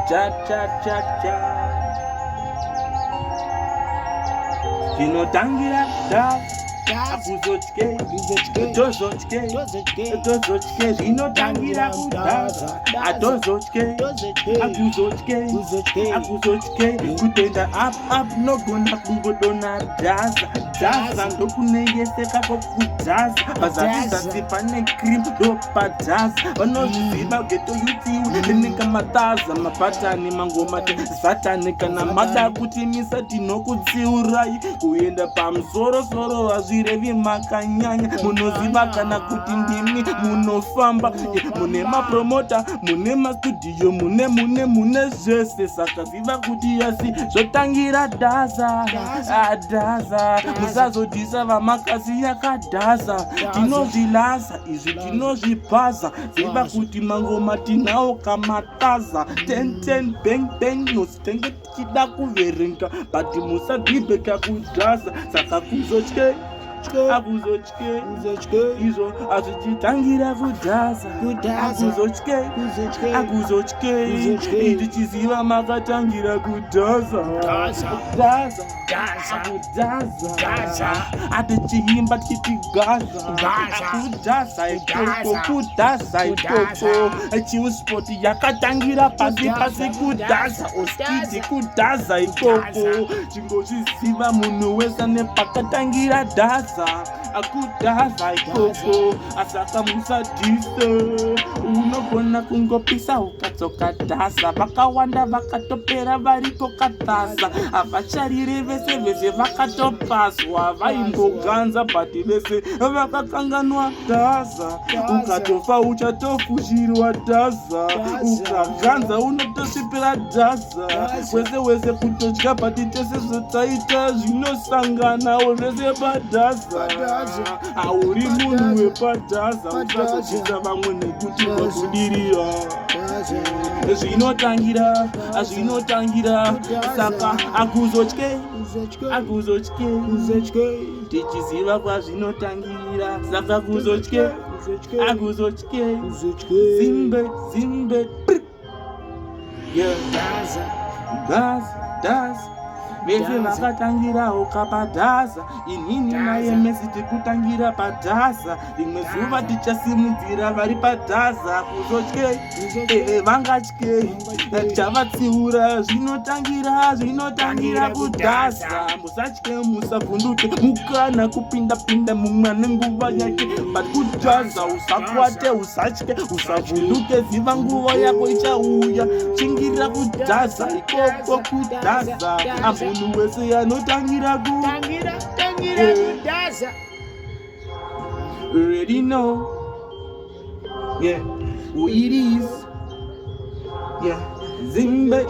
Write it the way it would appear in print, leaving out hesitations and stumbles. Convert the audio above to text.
cha cha cha cha. Zvinotangira da akuzotye tozotye zvinotangira kudhasa atozotye akuzotye kutenda up nogona kungodona dhaza ndokuneyeseka kokudhaza pazazizasi pane cream dopadhaza vanozviziva geto yutiu neneka mataza mapatani mangomate satani kana mada kuti misa tinokutsiurai kuenda pamusoro hazvirevi makanyanya munoziva kana kuti ndimi munofamba mune mapromota mune mastudio mune zvese saka ziva kuti yasi zvotangira dhaza musazodhisa vamakasi yakadhaza tinozvilasa izvi tinozvibhaza ziva kuti mangoma tinawo kamataza 10 bang nositenge tichida kuverenga but musadhibheka kudhasa saka kuzotye izvo hazvichitangira kudhasa akuzotye ndichiziva makatangira kudhasa atichiimba tichiti kudhasa ikoko chiuspoti yakatangira pasi kudhasa oskiti kudhasa ikoko chingozviziva munhu wese nepakatangira dhasa akudhasa ikoko asaka musadhise unogona kungopisa ukadzoka dhasa vakawanda vakatopera variko kadhasa havacharire vese vakatopaswa vaimboganza bhati vese vakakanganwa dhasa ukatofa uchatofushirwa dhasa ukaganza unotosvipira dhasa wese kutodya bhati tese zvotaita zvinosanganawo zvese padhasa hauri munhu wepadhasa usazodhisa vamwe nekuti vakudirira zvinotangira saka akuzotye tichiziva kwazvinotangira saka akuzotye zimbe dhaza vese vakatangirawo kapadhasa inini naye mesi tikutangira padhasa rimwe zuva tichasimudzira vari padhasa kuzotye vangatye tavatsiura zvinotangira kudhasa musatye musavhunduke mukana kupinda mumwe nenguva yake but kudhasa usakwate usatye usavhunduke ziva nguva yako ichauya chingira kudhasa ikoko kudhasa munhu wese anotangira kudhasa. Already know, who it is, zimbe.